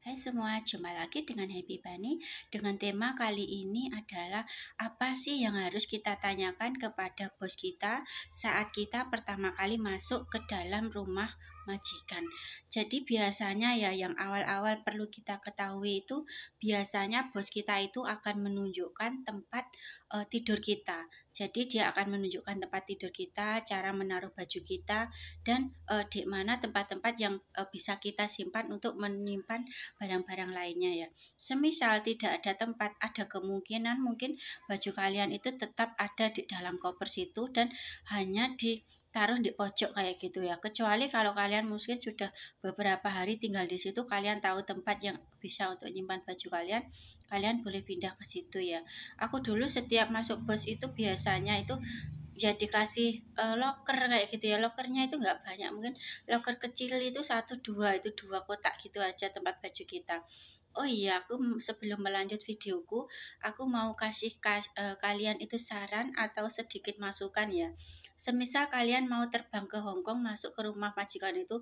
Hai semua, jumpa lagi dengan Happy Bunny dengan tema kali ini adalah apa sih yang harus kita tanyakan kepada bos kita saat kita pertama kali masuk ke dalam rumah majikan. Jadi biasanya ya yang awal-awal perlu kita ketahui itu biasanya bos kita itu akan menunjukkan tempat tidur kita. Jadi dia akan menunjukkan tempat tidur kita, cara menaruh baju kita dan di mana tempat-tempat yang bisa kita simpan untuk menyimpan barang-barang lainnya ya. Semisal tidak ada tempat, ada kemungkinan mungkin baju kalian itu tetap ada di dalam koper situ dan hanya ditaruh di pojok kayak gitu ya. Kecuali kalau kalian mungkin sudah beberapa hari tinggal di situ, kalian tahu tempat yang bisa untuk menyimpan baju kalian, kalian boleh pindah ke situ ya. Aku dulu setiap masuk bos itu biasanya itu ya dikasih loker kayak gitu ya. Lokernya itu nggak banyak, mungkin loker kecil itu satu dua, itu dua kotak gitu aja tempat baju kita. Oh iya, aku sebelum melanjut videoku, aku mau kasih kalian itu saran atau sedikit masukan ya. Semisal kalian mau terbang ke Hong Kong, masuk ke rumah majikan itu,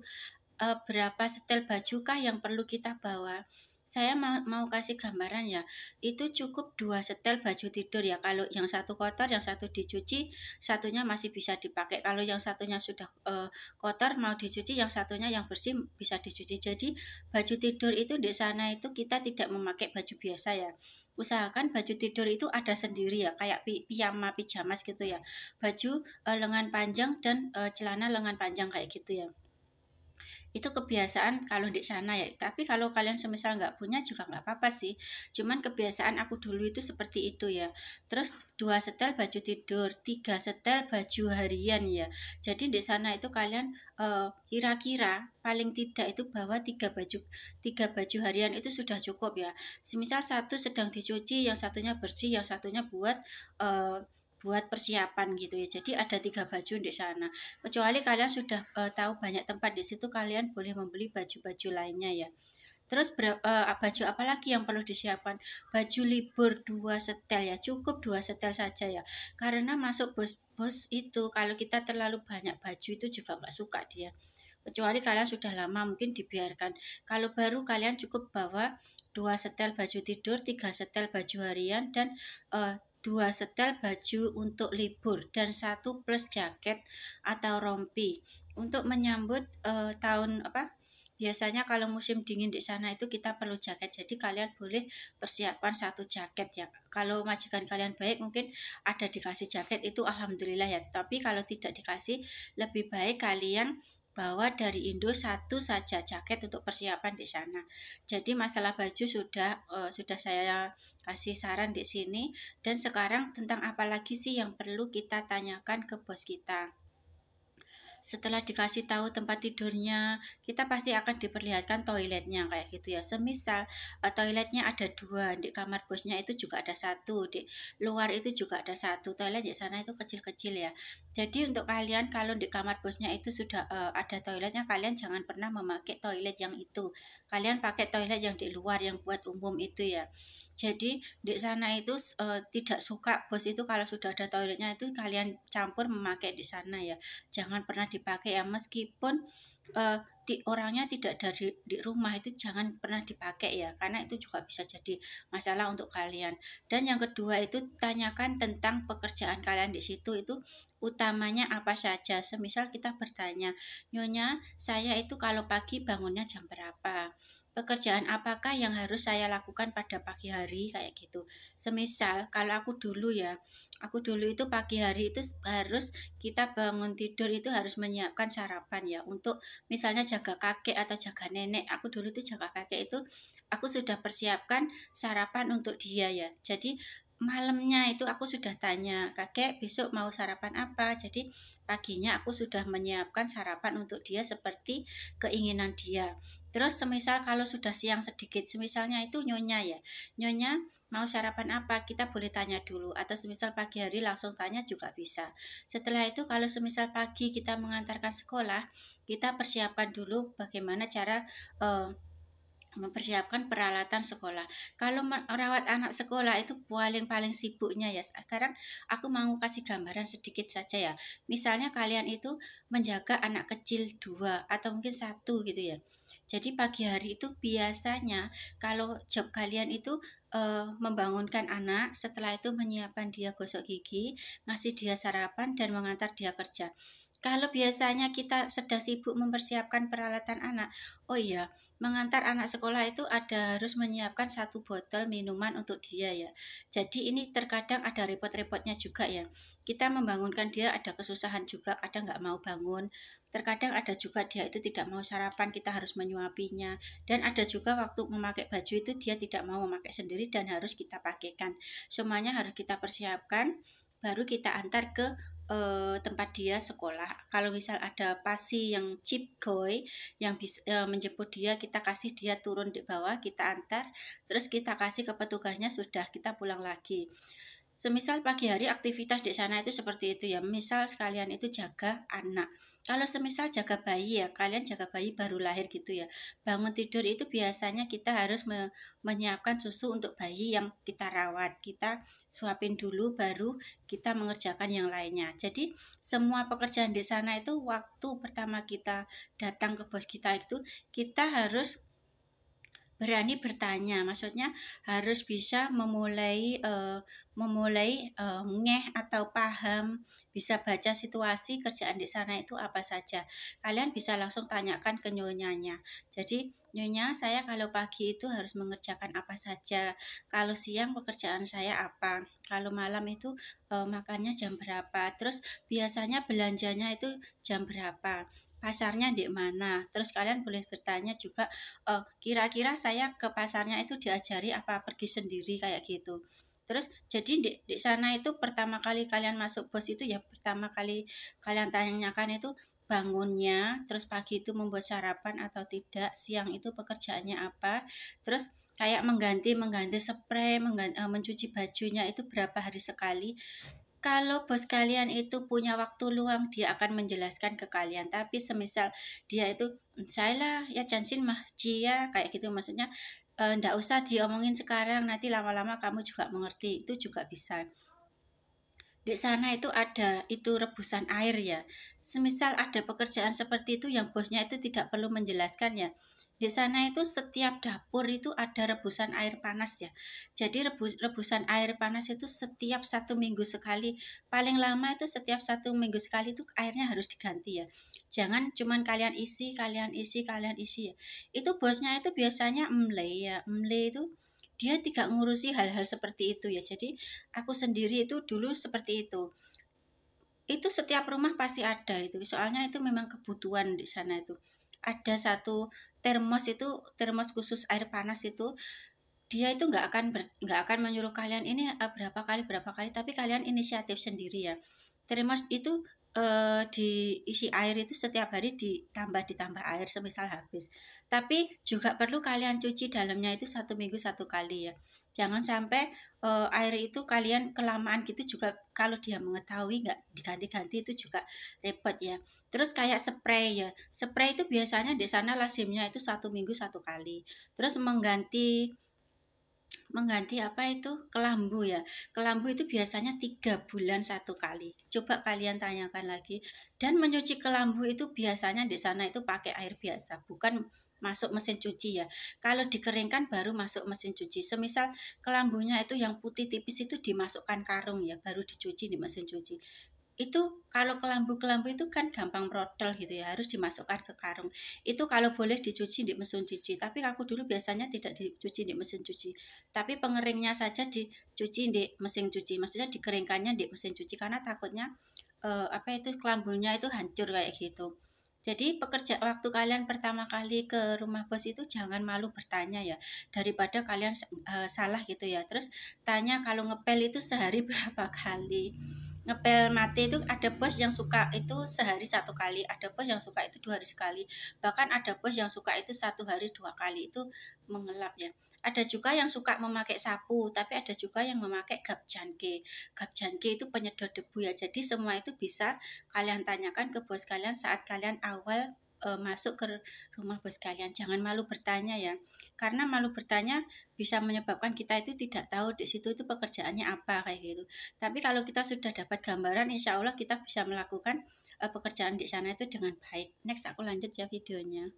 berapa setel bajukah yang perlu kita bawa? Saya mau kasih gambaran ya, itu cukup 2 setel baju tidur ya. Kalau yang satu kotor, yang satu dicuci, satunya masih bisa dipakai. Kalau yang satunya sudah kotor mau dicuci, yang satunya yang bersih bisa dicuci. Jadi baju tidur itu di sana itu kita tidak memakai baju biasa ya. Usahakan baju tidur itu ada sendiri ya, kayak piyama, pijamas gitu ya. Baju lengan panjang dan celana lengan panjang kayak gitu ya. Itu kebiasaan kalau di sana ya. Tapi kalau kalian semisal nggak punya juga nggak apa-apa sih. Cuman kebiasaan aku dulu itu seperti itu ya. Terus 2 setel baju tidur, 3 setel baju harian ya. Jadi di sana itu kalian kira-kira paling tidak itu bawa 3 baju harian itu sudah cukup ya. Semisal satu sedang dicuci, yang satunya bersih, yang satunya buat persiapan gitu ya. Jadi ada 3 baju di sana. Kecuali kalian sudah tahu banyak tempat di situ, kalian boleh membeli baju-baju lainnya ya. Terus baju apa lagi yang perlu disiapkan? Baju libur 2 setel ya, cukup 2 setel saja ya. Karena masuk bos-bos itu kalau kita terlalu banyak baju itu juga nggak suka dia. Kecuali kalian sudah lama mungkin dibiarkan. Kalau baru kalian cukup bawa 2 setel baju tidur, 3 setel baju harian dan 2 setel baju untuk libur dan 1 plus jaket atau rompi untuk menyambut tahun apa. Biasanya kalau musim dingin di sana itu kita perlu jaket, jadi kalian boleh persiapkan 1 jaket ya. Kalau majikan kalian baik mungkin ada dikasih jaket, itu alhamdulillah ya. Tapi kalau tidak dikasih, lebih baik kalian bawa dari Indo 1 saja jaket untuk persiapan di sana. Jadi masalah baju sudah saya kasih saran di sini. Dan sekarang tentang apa lagi sih yang perlu kita tanyakan ke bos kita? Setelah dikasih tahu tempat tidurnya, kita pasti akan diperlihatkan toiletnya kayak gitu ya. Semisal toiletnya ada 2, di kamar bosnya itu juga ada 1, di luar itu juga ada 1. Toilet di sana itu kecil-kecil ya. Jadi untuk kalian kalau di kamar bosnya itu sudah ada toiletnya, kalian jangan pernah memakai toilet yang itu. Kalian pakai toilet yang di luar yang buat umum itu ya. Jadi di sana itu tidak suka bos itu kalau sudah ada toiletnya itu kalian campur memakai di sana ya. Jangan pernah dipakai ya, meskipun orangnya tidak dari di rumah itu jangan pernah dipakai ya, karena itu juga bisa jadi masalah untuk kalian. Dan yang kedua itu tanyakan tentang pekerjaan kalian di situ, itu utamanya apa saja. Semisal kita bertanya, Nyonya, saya itu kalau pagi bangunnya jam berapa? Pekerjaan apakah yang harus saya lakukan pada pagi hari kayak gitu. Semisal kalau aku dulu itu pagi hari itu harus kita bangun tidur itu harus menyiapkan sarapan ya, untuk misalnya jaga kakek atau jaga nenek. Aku dulu tuh jaga kakek itu aku sudah persiapkan sarapan untuk dia ya. Jadi malamnya itu aku sudah tanya, kakek besok mau sarapan apa? Jadi paginya aku sudah menyiapkan sarapan untuk dia seperti keinginan dia. Terus semisal kalau sudah siang sedikit, semisalnya itu nyonya ya, nyonya mau sarapan apa? Kita boleh tanya dulu, atau semisal pagi hari langsung tanya juga bisa. Setelah itu kalau semisal pagi kita mengantarkan sekolah, kita persiapkan dulu bagaimana cara mempersiapkan peralatan sekolah. Kalau merawat anak sekolah itu paling sibuknya ya. Sekarang aku mau kasih gambaran sedikit saja ya. Misalnya kalian itu menjaga anak kecil dua atau mungkin satu gitu ya. Jadi pagi hari itu biasanya kalau job kalian itu membangunkan anak, setelah itu menyiapkan dia gosok gigi, ngasih dia sarapan dan mengantar dia kerja. Kalau biasanya kita sedang sibuk mempersiapkan peralatan anak, oh iya, mengantar anak sekolah itu harus menyiapkan satu botol minuman untuk dia ya. Jadi ini terkadang ada repot-repotnya juga ya. Kita membangunkan dia ada kesusahan juga, kadang nggak mau bangun. Terkadang ada juga dia itu tidak mau sarapan, kita harus menyuapinya. Dan ada juga waktu memakai baju itu dia tidak mau memakai sendiri dan harus kita pakaikan. Semuanya harus kita persiapkan, baru kita antar ke tempat dia sekolah. Kalau misal ada pasi yang chip goy yang bisa menjemput dia, kita kasih dia turun di bawah, kita antar, terus kita kasih ke petugasnya, sudah kita pulang lagi. Semisal pagi hari aktivitas di sana itu seperti itu ya. Misal sekalian itu jaga anak. Kalau semisal jaga bayi ya, kalian jaga bayi baru lahir gitu ya. Bangun tidur itu biasanya kita harus menyiapkan susu untuk bayi yang kita rawat. Kita suapin dulu baru kita mengerjakan yang lainnya. Jadi semua pekerjaan di sana itu waktu pertama kita datang ke bos kita itu kita harus berani bertanya, maksudnya harus bisa memulai ngeh atau paham, bisa baca situasi kerjaan di sana itu apa saja. Kalian bisa langsung tanyakan ke nyonyanya. Jadi, nyonya, saya kalau pagi itu harus mengerjakan apa saja. Kalau siang pekerjaan saya apa. Kalau malam itu makannya jam berapa. Terus biasanya belanjanya itu jam berapa. Pasarnya di mana. Terus kalian boleh bertanya juga, kira-kira saya ke pasarnya itu diajari apa pergi sendiri kayak gitu. Terus jadi di sana itu pertama kali kalian masuk bos itu ya, pertama kali kalian tanyakan itu bangunnya, terus pagi itu membuat sarapan atau tidak, siang itu pekerjaannya apa, terus kayak mengganti spray, mencuci bajunya itu berapa hari sekali. Kalau bos kalian itu punya waktu luang, dia akan menjelaskan ke kalian. Tapi semisal dia itu, saya lah ya Jansin mah Cia kayak gitu, maksudnya ndak usah diomongin sekarang, nanti lama-lama kamu juga mengerti. Itu juga bisa. Di sana itu ada itu rebusan air ya. Semisal ada pekerjaan seperti itu yang bosnya itu tidak perlu menjelaskan ya. Di sana itu setiap dapur itu ada rebusan air panas ya. Jadi rebusan air panas itu setiap 1 minggu sekali. Paling lama itu setiap 1 minggu sekali itu airnya harus diganti ya. Jangan cuman kalian isi, kalian isi ya. Itu bosnya itu biasanya emle ya. Emle itu dia tidak ngurusi hal-hal seperti itu ya. Jadi aku sendiri itu dulu seperti itu. Itu setiap rumah pasti ada itu. Soalnya itu memang kebutuhan di sana itu. Ada satu termos khusus air panas itu. Dia itu nggak akan menyuruh kalian ini berapa kali, tapi kalian inisiatif sendiri ya. Termos itu diisi air itu setiap hari ditambah air semisal habis. Tapi juga perlu kalian cuci dalamnya itu 1 minggu 1 kali ya. Jangan sampai air itu kalian kelamaan gitu juga, kalau dia mengetahui nggak diganti-ganti itu juga repot ya. Terus kayak spray ya. Spray itu biasanya di sana lazimnya itu 1 minggu 1 kali. Terus mengganti apa itu kelambu ya. Kelambu itu biasanya 3 bulan 1 kali. Coba kalian tanyakan lagi. Dan mencuci kelambu itu biasanya di sana itu pakai air biasa, bukan masuk mesin cuci ya. Kalau dikeringkan baru masuk mesin cuci. Semisal kelambunya itu yang putih tipis itu dimasukkan karung ya, baru dicuci di mesin cuci. Itu kalau kelambu-kelambu itu kan gampang merotol gitu ya, harus dimasukkan ke karung. Itu kalau boleh dicuci di mesin cuci, tapi aku dulu biasanya tidak dicuci di mesin cuci, tapi pengeringnya saja dicuci di mesin cuci, maksudnya dikeringkannya di mesin cuci karena takutnya kelambunya itu hancur kayak gitu. Jadi waktu kalian pertama kali ke rumah bos itu jangan malu bertanya ya, daripada kalian salah gitu ya. Terus tanya kalau ngepel itu sehari berapa kali. Ngepel mati itu ada bos yang suka itu sehari 1 kali, ada bos yang suka itu 2 hari sekali, bahkan ada bos yang suka itu 1 hari 2 kali, itu mengelap ya. Ada juga yang suka memakai sapu, tapi ada juga yang memakai gapjanke. Gapjanke itu penyedot debu ya. Jadi semua itu bisa kalian tanyakan ke bos kalian saat kalian awal masuk ke rumah bos kalian. Jangan malu bertanya ya, karena malu bertanya bisa menyebabkan kita itu tidak tahu di situ itu pekerjaannya apa kayak gitu. Tapi kalau kita sudah dapat gambaran, insya Allah kita bisa melakukan pekerjaan di sana itu dengan baik. Next aku lanjut ya videonya.